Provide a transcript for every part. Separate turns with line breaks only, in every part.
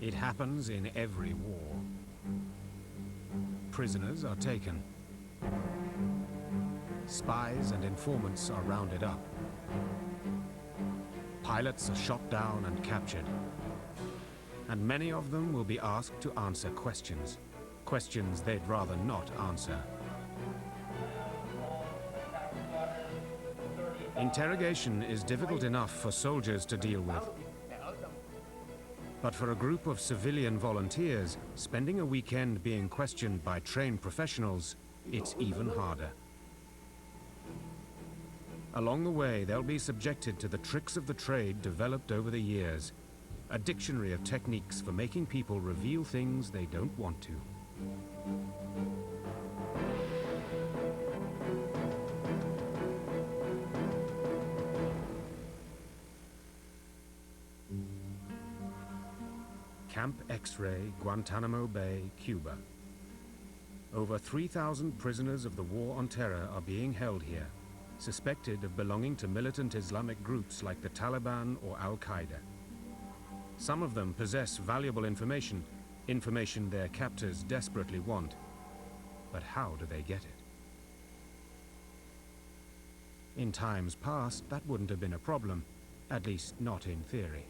It happens in every war. Prisoners are taken. Spies and informants are rounded up. Pilots are shot down and captured. And many of them will be asked to answer questions. Questions they'd rather not answer. Interrogation is difficult enough for soldiers to deal with. But for a group of civilian volunteers, spending a weekend being questioned by trained professionals, it's even harder. Along the way, they'll be subjected to the tricks of the trade developed over the years. A dictionary of techniques for making people reveal things they don't want to. Camp X-Ray, Guantanamo Bay, Cuba. Over 3,000 prisoners of the War on Terror are being held here, suspected of belonging to militant Islamic groups like the Taliban or Al-Qaeda. Some of them possess valuable information their captors desperately want. But how do they get it? In times past, that wouldn't have been a problem, at least not in theory.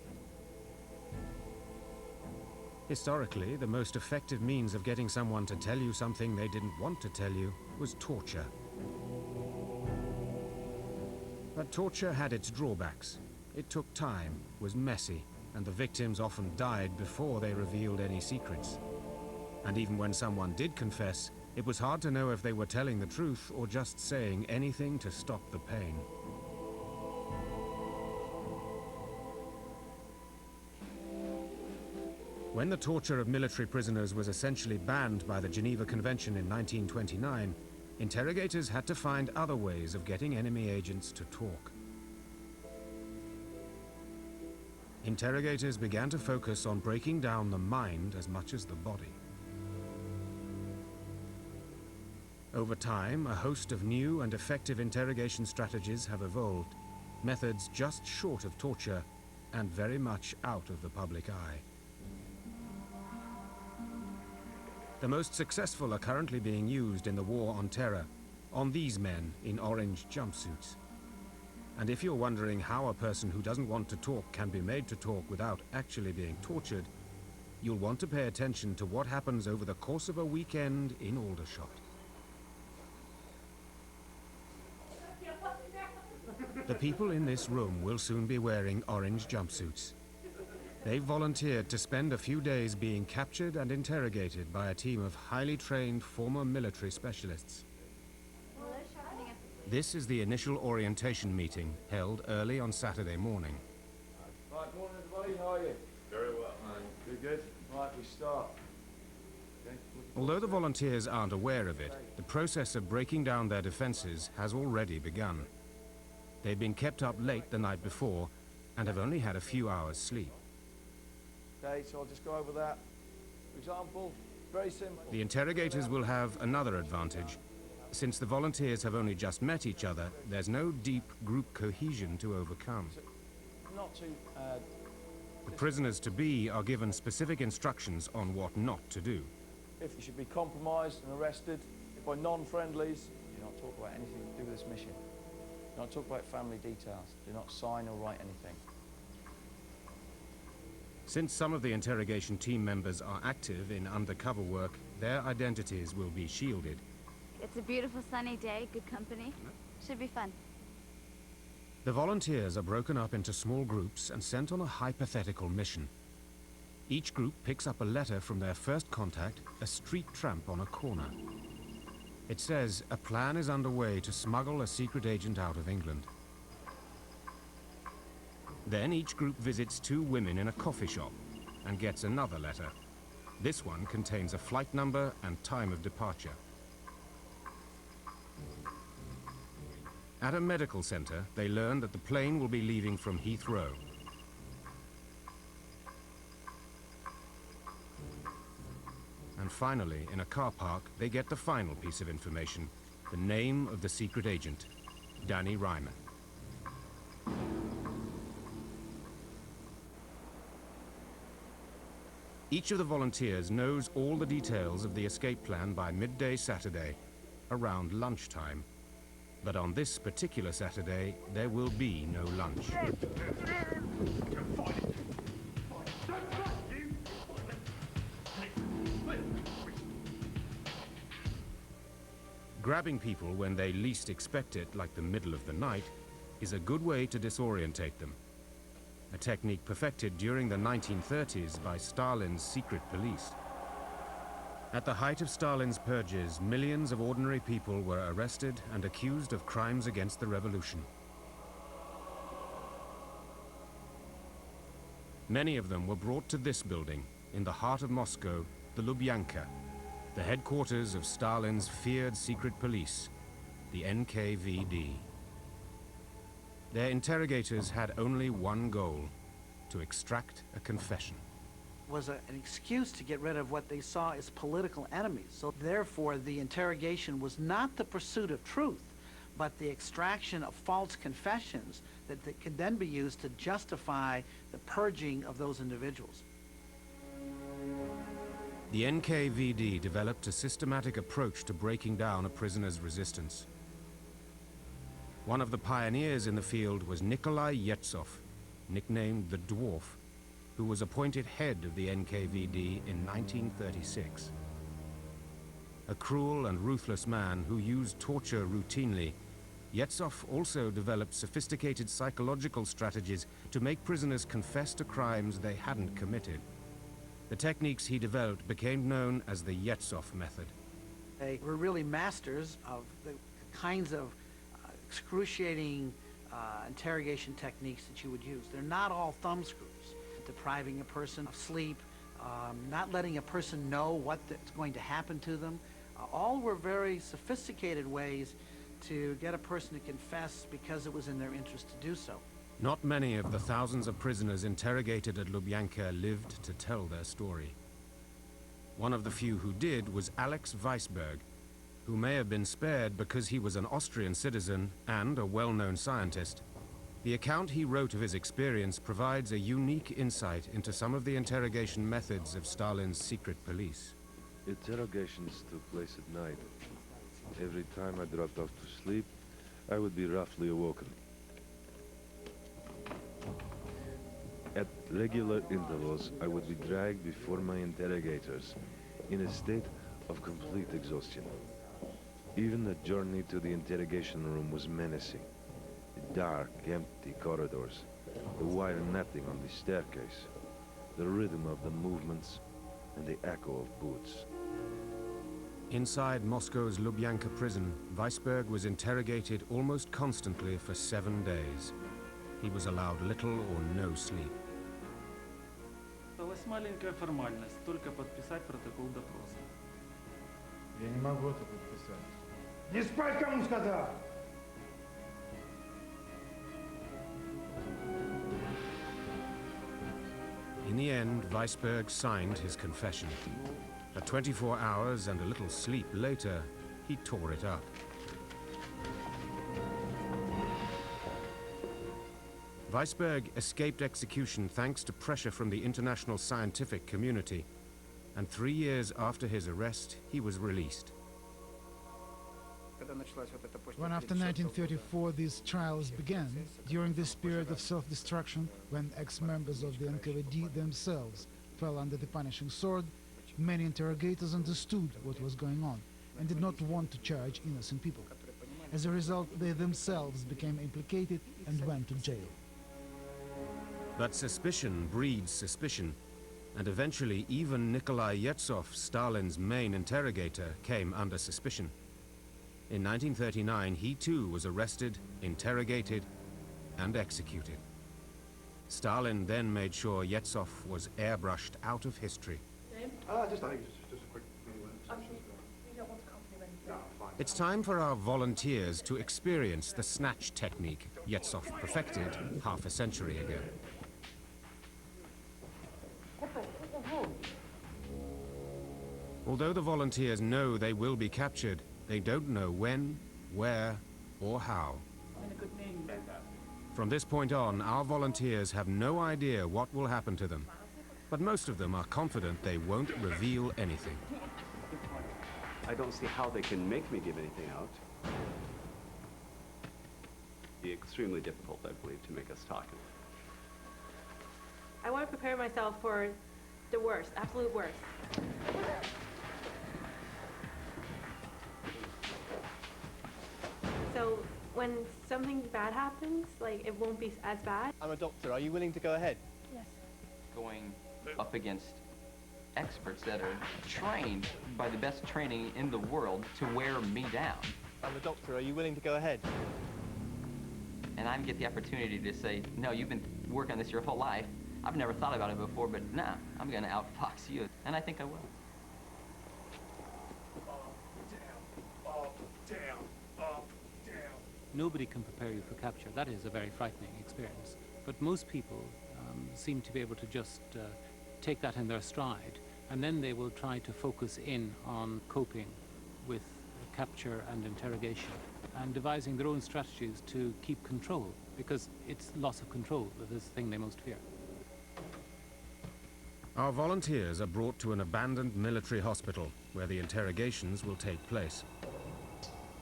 Historically, the most effective means of getting someone to tell you something they didn't want to tell you was torture. But torture had its drawbacks. It took time, was messy, and the victims often died before they revealed any secrets. And even when someone did confess, it was hard to know if they were telling the truth or just saying anything to stop the pain. When the torture of military prisoners was essentially banned by the Geneva Convention in 1929, interrogators had to find other ways of getting enemy agents to talk. Interrogators began to focus on breaking down the mind as much as the body. Over time, a host of new and effective interrogation strategies have evolved, methods just short of torture and very much out of the public eye. The most successful are currently being used in the War on Terror, on these men in orange jumpsuits. And if you're wondering how a person who doesn't want to talk can be made to talk without actually being tortured, you'll want to pay attention to what happens over the course of a weekend in Aldershot. The people in this room will soon be wearing orange jumpsuits. They've volunteered to spend a few days being captured and interrogated by a team of highly trained former military specialists. This is the initial orientation meeting held early on Saturday morning.
Right, morning everybody, how are you? Very well. Good. Right, we start. Okay.
Although the volunteers aren't aware of it, the process of breaking down their defenses has already begun. They've been kept up late the night before and have only had a few hours sleep.
Okay, so I'll just go over that. For example, very simple.
The interrogators will have another advantage. Since the volunteers have only just met each other, there's no deep group cohesion to overcome.
Not too...
The prisoners-to-be are given specific instructions on what not to do.
If you should be compromised and arrested by non-friendlies, do not talk about anything to do with this mission. Do not talk about family details. Do not sign or write anything.
Since some of the interrogation team members are active in undercover work, their identities will be shielded.
It's a beautiful sunny day, good company. Should be fun.
The volunteers are broken up into small groups and sent on a hypothetical mission. Each group picks up a letter from their first contact, a street tramp on a corner. It says a plan is underway to smuggle a secret agent out of England. Then each group visits two women in a coffee shop and gets another letter. This one contains a flight number and time of departure. At a medical center, they learn that the plane will be leaving from Heathrow. And finally, in a car park, they get the final piece of information, the name of the secret agent, Danny Ryman. Each of the volunteers knows all the details of the escape plan by midday Saturday, around lunchtime. But on this particular Saturday, there will be no lunch. Grabbing people when they least expect it, like the middle of the night, is a good way to disorientate them. A technique perfected during the 1930s by Stalin's secret police. At the height of Stalin's purges, millions of ordinary people were arrested and accused of crimes against the revolution. Many of them were brought to this building, in the heart of Moscow, the Lubyanka, the headquarters of Stalin's feared secret police, the NKVD. Their interrogators had only one goal: to extract a confession.
Was an excuse to get rid of what they saw as political enemies. So therefore, the interrogation was not the pursuit of truth, but the extraction of false confessions that could then be used to justify the purging of those individuals.
The NKVD developed a systematic approach to breaking down a prisoner's resistance. One of the pioneers in the field was Nikolai Yezhov, nicknamed the Dwarf, who was appointed head of the NKVD in 1936. A cruel and ruthless man who used torture routinely, Yezhov also developed sophisticated psychological strategies to make prisoners confess to crimes they hadn't committed. The techniques he developed became known as the Yezhov method.
They were really masters of the kinds of excruciating interrogation techniques that you would use. They're not all thumb screws. Depriving a person of sleep, not letting a person know what's going to happen to them. All were very sophisticated ways to get a person to confess because it was in their interest to do so.
Not many of the thousands of prisoners interrogated at Lubyanka lived to tell their story. One of the few who did was Alex Weisberg, who may have been spared because he was an Austrian citizen and a well-known scientist. The account he wrote of his experience provides a unique insight into some of the interrogation methods of Stalin's secret police.
Interrogations took place at night. Every time I dropped off to sleep, I would be roughly awoken. At regular intervals, I would be dragged before my interrogators in a state of complete exhaustion. Even the journey to the interrogation room was menacing. The dark, empty corridors, the wire netting on the staircase, the rhythm of the movements, and the echo of boots.
Inside Moscow's Lubyanka prison, Weisberg was interrogated almost constantly for 7 days. He was allowed little or no sleep.
Осталась маленькая формальность, только подписать протокол допроса.
Я не могу это подписать. Не спать, кому сказал!
In the end, Weisberg signed his confession. But 24 hours and a little sleep later, he tore it up. Weisberg escaped execution thanks to pressure from the international scientific community, and 3 years after his arrest, he was released.
When after 1934 these trials began, during this period of self-destruction, when ex-members of the NKVD themselves fell under the punishing sword, many interrogators understood what was going on and did not want to charge innocent people. As a result, they themselves became implicated and went to jail.
But suspicion breeds suspicion, and eventually even Nikolai Yezhov, Stalin's main interrogator, came under suspicion. In 1939, he too was arrested, interrogated, and executed. Stalin then made sure Yezhov was airbrushed out of history.
Just a quick...
It's time for our volunteers to experience the snatch technique Yezhov perfected half a century ago. Although the volunteers know they will be captured, they don't know when, where, or how. From this point on, our volunteers have no idea what will happen to them. But most of them are confident they won't reveal anything.
I don't see how they can make me give anything out. Be extremely difficult, I believe, to make us talk.
I want to prepare myself for the worst, absolute worst. So when something bad happens, like, it won't be as bad.
I'm a doctor. Are you willing to go ahead?
Yes.
Going up against experts that are trained by the best training in the world to wear me down.
I'm a doctor. Are you willing to go ahead?
And I get the opportunity to say, no, you've been working on this your whole life. I've never thought about it before, but nah, I'm gonna outfox you. And I think I will.
Nobody can prepare you for capture. That is a very frightening experience. But most people seem to be able to just take that in their stride, and then they will try to focus in on coping with capture and interrogation and devising their own strategies to keep control, because it's loss of control that is the thing they most fear.
Our volunteers are brought to an abandoned military hospital where the interrogations will take place.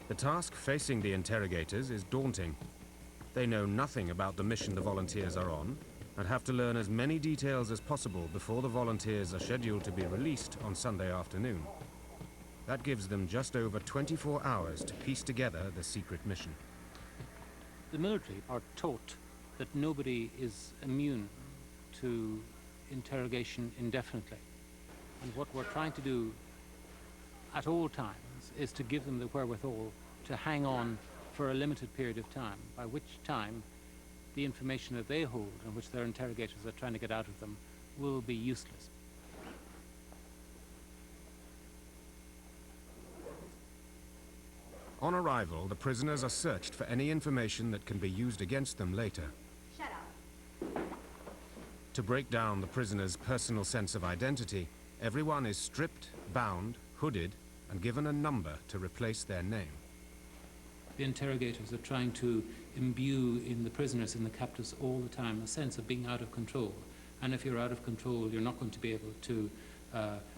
The task facing the interrogators is daunting. They know nothing about the mission the volunteers are on and have to learn as many details as possible before the volunteers are scheduled to be released on Sunday afternoon. That gives them just over 24 hours to piece together the secret mission.
The military are taught that nobody is immune to interrogation indefinitely. And what we're trying to do at all times is to give them the wherewithal to hang on for a limited period of time, by which time the information that they hold and which their interrogators are trying to get out of them will be useless.
On arrival, the prisoners are searched for any information that can be used against them later.
Shut up.
To break down the prisoner's personal sense of identity, everyone is stripped, bound, hooded, and given a number to replace their name.
The interrogators are trying to imbue in the prisoners and the captives all the time a sense of being out of control. And if you're out of control, you're not going to be able to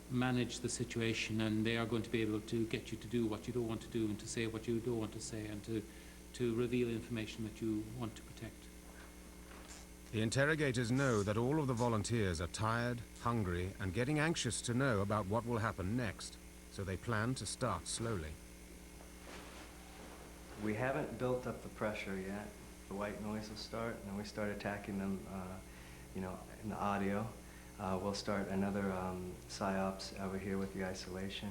manage the situation, and they are going to be able to get you to do what you don't want to do and to say what you don't want to say and to reveal information that you want to protect.
The interrogators know that all of the volunteers are tired, hungry, and getting anxious to know about what will happen next, so they plan to start slowly.
We haven't built up the pressure yet. The white noise will start, and then we start attacking them, you know, in the audio. We'll start another psyops over here with the isolation,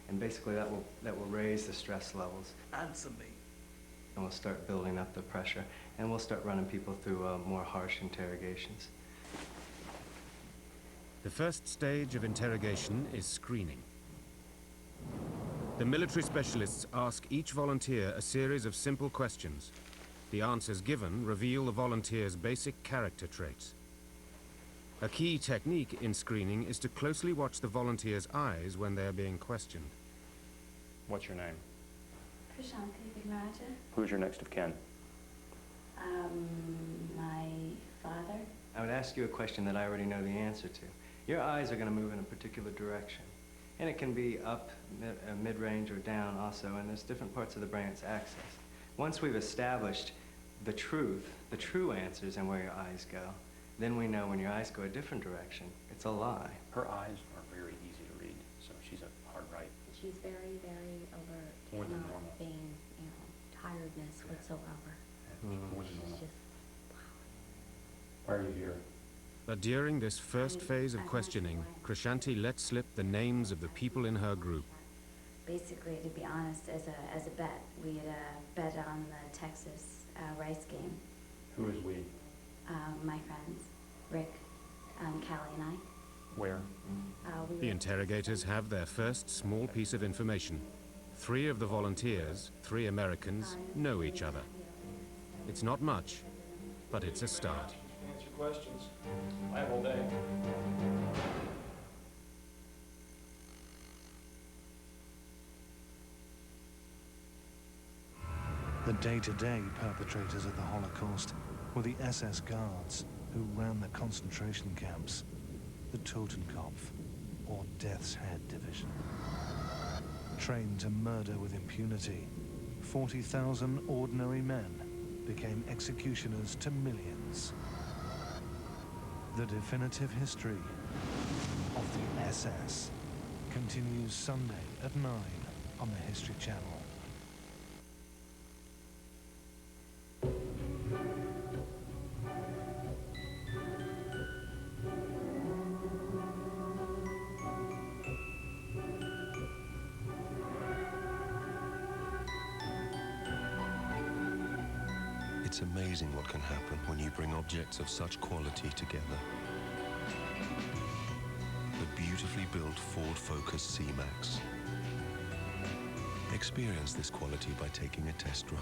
and basically that will raise the stress levels.
Answer me.
And we'll start building up the pressure, and we'll start running people through more harsh interrogations.
The first stage of interrogation is screening. The military specialists ask each volunteer a series of simple questions. The answers given reveal the volunteer's basic character traits. A key technique in screening is to closely watch the volunteer's eyes when they are being questioned.
What's your name?
Prashanthi Vigaraja.
Who's your next of kin?
My father.
I would ask you a question that I already know the answer to. Your eyes are going to move in a particular direction. And it can be up, mid-range, or down also, and there's different parts of the brain it's accessed. Once we've established the true answers and where your eyes go, then we know when your eyes go a different direction, it's a lie.
Her eyes are very easy to read, so she's a hard right.
She's very, very alert.
More than
not
normal.
Being, you know, tiredness whatsoever.
More than normal.
She's just,
Why are you here?
But during this first phase of questioning, Krishanti let slip the names of the people in her group.
basically, to be honest, as a bet. We had a bet on the Texas Rice game.
Who is we?
My friends, Rick, Callie, and I.
Where?
The interrogators have their first small piece of information. 3 of the volunteers, 3 Americans, know each other. It's not much, but it's a start.
Answer questions. I have all day.
The day-to-day perpetrators of the Holocaust were the SS guards who ran the concentration camps. the Totenkopf, or Death's Head Division. Trained to murder with impunity, 40,000 ordinary men became executioners to millions. The definitive history of the SS continues Sunday at 9 on the History Channel.
It's amazing what can happen when you bring objects of such quality together. The beautifully built Ford Focus C-Max. Experience this quality by taking a test drive.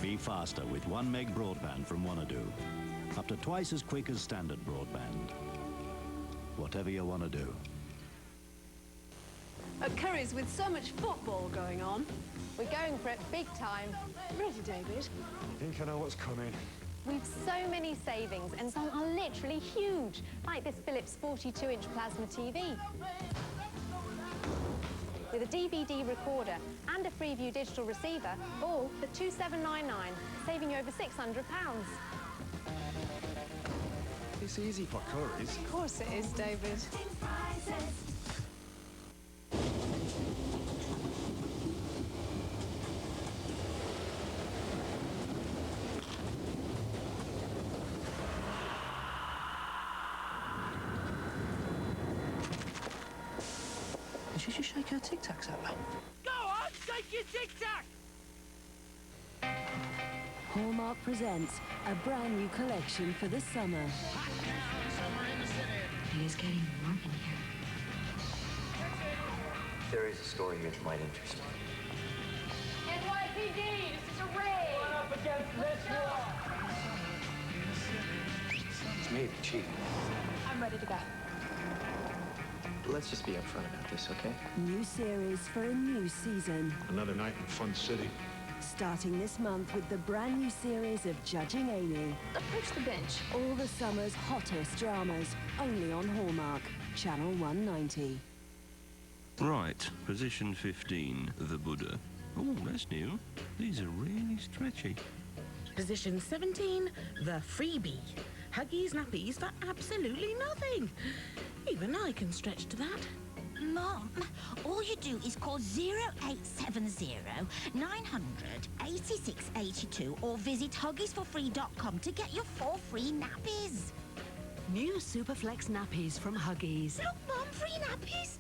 Be faster with 1 meg broadband from Wanadoo. Up to twice as quick as standard broadband. Whatever you want to do.
At Curry's, with so much football going on, we're going for it big time. Ready, David?
I think I know what's coming.
We've so many savings, and some are literally huge, like this Philips 42-inch plasma TV. With a DVD recorder and a Freeview digital receiver, all for $2,799, saving you over £600.
It's easy for Curry's.
Of course it is, David.
Did she just shake her Tic Tacs at me?
Go on, shake your Tic Tac!
Hallmark presents a brand new collection for the summer.
It is getting warm in here.
There is a story here that might interest me.
NYPD, this is a raid! Run up against this wall!
It's maybe cheap.
I'm ready to go.
Let's just be upfront about this, okay?
New series for a new season.
Another night in Fun City.
Starting this month with the brand new series of Judging Amy.
Approach the bench.
All the summer's hottest dramas, only on Hallmark, Channel 190.
Right, position 15, the Buddha. Oh, that's new. These are really stretchy.
Position 17, the freebie. Huggies nappies for absolutely nothing. Even I can stretch to that.
Mom, all you do is call 0870 900 8682 or visit huggiesforfree.com to get your 4 free nappies.
New Superflex nappies from Huggies.
Look, Mom, free nappies.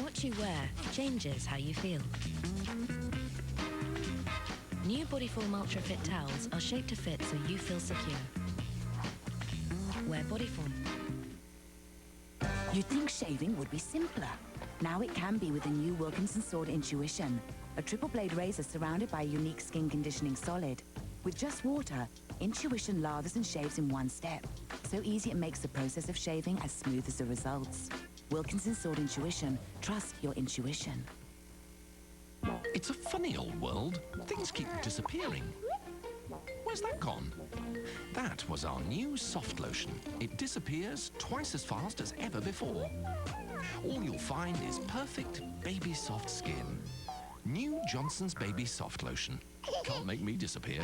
What you wear changes how you feel. New Bodyform Ultra Fit towels are shaped to fit so you feel secure. Wear Bodyform.
You'd think shaving would be simpler. Now it can be with the new Wilkinson Sword Intuition, a triple blade razor surrounded by a unique skin conditioning solid. With just water, Intuition lathers and shaves in one step. So easy it makes the process of shaving as smooth as the results. Wilkinson Sword Intuition. Trust your intuition.
It's a funny old world. Things keep disappearing. Where's that gone? That was our new soft lotion. It disappears twice as fast as ever before. All you'll find is perfect baby soft skin. New Johnson's Baby Soft Lotion. Can't make me disappear.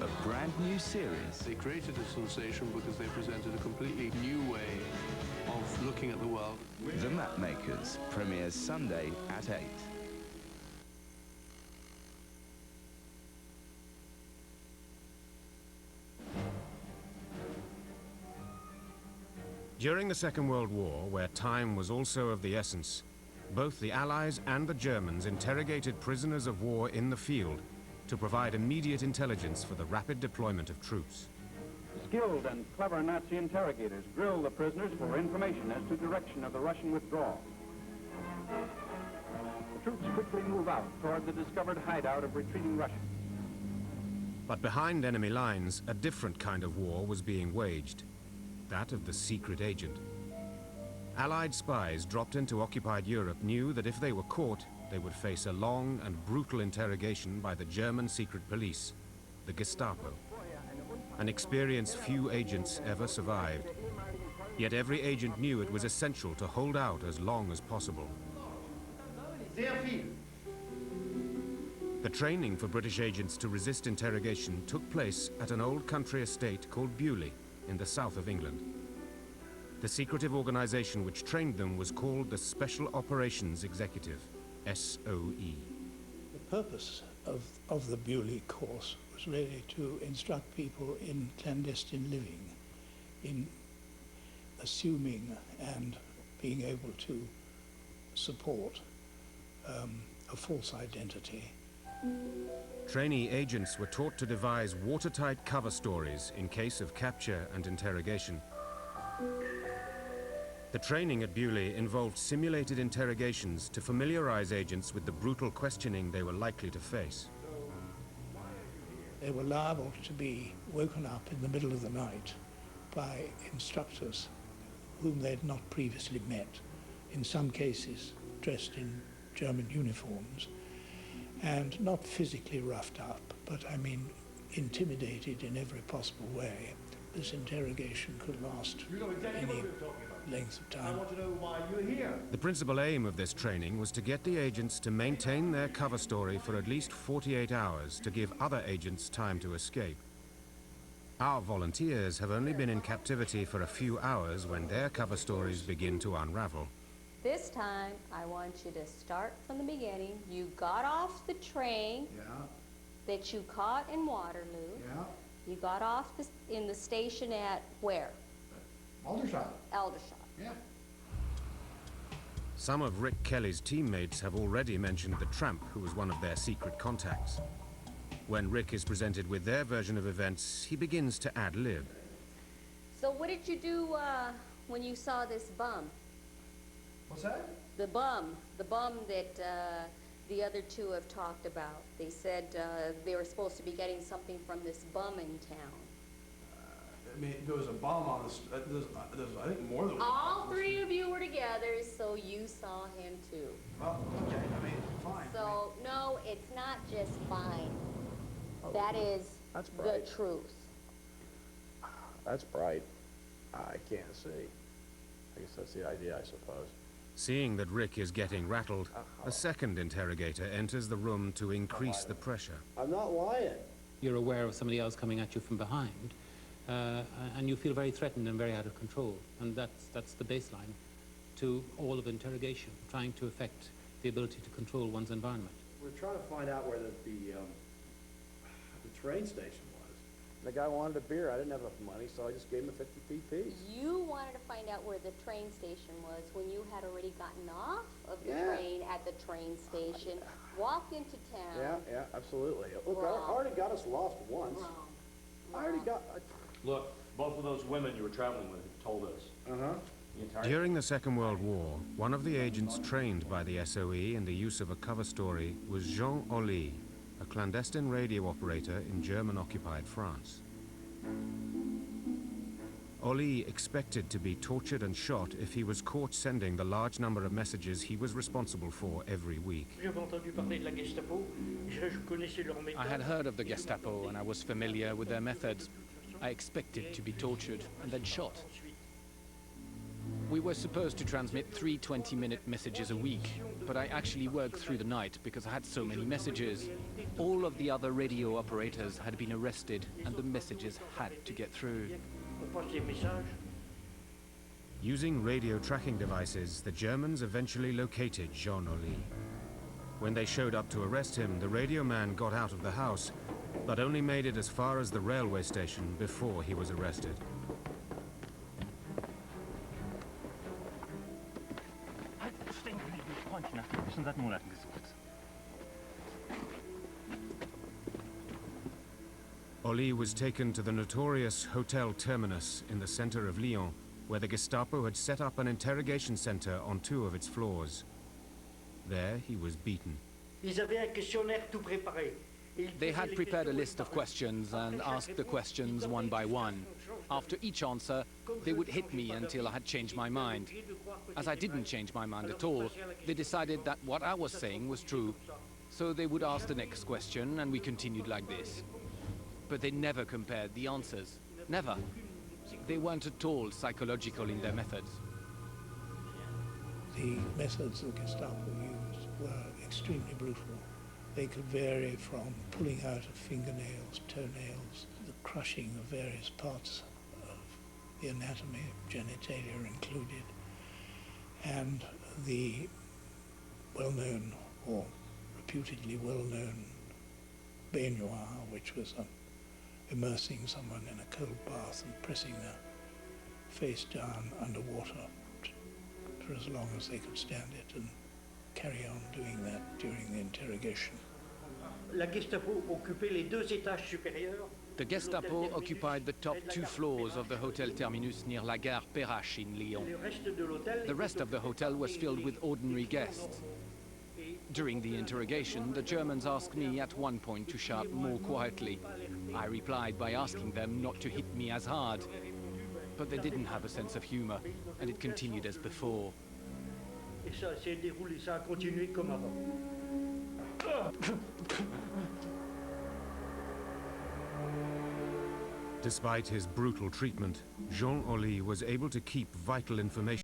A brand new series.
They created a sensation because they presented a completely new way of looking at the world.
The Mapmakers premieres Sunday at 8.
During the Second World War, where time was also of the essence, both the Allies and the Germans interrogated prisoners of war in the field to provide immediate intelligence for the rapid deployment of troops.
Skilled and clever Nazi interrogators drill the prisoners for information as to direction of the Russian withdrawal. The troops quickly move out toward the discovered hideout of retreating Russians.
But behind enemy lines, a different kind of war was being waged, that of the secret agent. Allied spies dropped into occupied Europe knew that if they were caught, they would face a long and brutal interrogation by the German secret police, the Gestapo. An experience few agents ever survived. Yet every agent knew it was essential to hold out as long as possible. The training for British agents to resist interrogation took place at an old country estate called Beaulieu in the south of England. The secretive organization which trained them was called the Special Operations Executive, SOE.
The purpose of the Beaulieu course was really to instruct people in clandestine living, in assuming and being able to support a false identity.
Trainee agents were taught to devise watertight cover stories in case of capture and interrogation. The training at Beaulieu involved simulated interrogations to familiarize agents with the brutal questioning they were likely to face.
They were liable to be woken up in the middle of the night by instructors whom they had not previously met, in some cases dressed in German uniforms, and not physically roughed up, but I mean intimidated in every possible way. This interrogation could last any length of time.
I want to know why you're here.
The principal aim of this training was to get the agents to maintain their cover story for at least 48 hours to give other agents time to escape. Our volunteers have only been in captivity for a few hours when their cover stories begin to unravel.
This time, I want you to start from the beginning. You got off the train that you caught in Waterloo. You got off in the station at where?
Aldershot.
Aldershot.
Yeah.
Some of Rick Kelly's teammates have already mentioned the tramp who was one of their secret contacts. When Rick is presented with their version of events, he begins to ad-lib.
So what did you do when you saw this bum?
What's that?
The bum that the other two have talked about. They said they were supposed to be getting something from this bum in town.
I mean, there was a bomb on this. There's I think more than one.
All three of you were together, so you saw him too.
Well, okay, I mean, fine.
So, no, it's not just fine. That is the truth.
That's bright. I can't see. I guess that's the idea, I suppose.
Seeing that Rick is getting rattled, a second interrogator enters the room to increase the pressure.
I'm not lying.
You're aware of somebody else coming at you from behind, and you feel very threatened and very out of control. And that's the baseline to all of interrogation, trying to affect the ability to control one's environment.
We're trying to find out where the train station was. The guy wanted a beer. I didn't have enough money, so I just gave him a 50p piece.
You wanted to find out where the train station was when you had already gotten off of the train at the train station, walked into town.
Yeah, absolutely. Look, I already got us lost once. I already got...
Look, both of those women you were traveling with told us.
During the Second World War, one of the agents trained by the SOE in the use of a cover story was Jean Olly, a clandestine radio operator in German-occupied France. Olly expected to be tortured and shot if he was caught sending the large number of messages he was responsible for every week.
I had heard of the Gestapo and I was familiar with their methods. I expected to be tortured and then shot. We were supposed to transmit 3 20-minute messages a week, but I actually worked through the night because I had so many messages. All of the other radio operators had been arrested and the messages had to get through.
Using radio tracking devices, the Germans eventually located Jean Olly. When they showed up to arrest him, the radio man got out of the house, but only made it as far as the railway station before he was arrested.
Monaten gesucht.
Oli was taken to the notorious Hotel Terminus in the center of Lyon, where the Gestapo had set up an interrogation center on 2 of its floors. There he was beaten.
They had prepared a list of questions and asked the questions one by one. After each answer, they would hit me until I had changed my mind. As I didn't change my mind at all, they decided that what I was saying was true. So they would ask the next question, and we continued like this. But they never compared the answers. Never. They weren't at all psychological in their methods.
The methods the Gestapo used were extremely brutal. They could vary from pulling out of fingernails, toenails, the crushing of various parts of the anatomy, genitalia included, and the well-known, or reputedly well-known, baignoire, which was immersing someone in a cold bath and pressing their face down underwater for as long as they could stand it, and carry on doing that during the interrogation.
The Gestapo occupied the top 2 floors of the Hotel Terminus near La Gare Perrache in Lyon. The rest of the hotel was filled with ordinary guests. During the interrogation, the Germans asked me at one point to shout more quietly. I replied by asking them not to hit me as hard. But they didn't have a sense of humor, and it continued as before.
Despite his brutal treatment, Jean Oli was able to keep vital information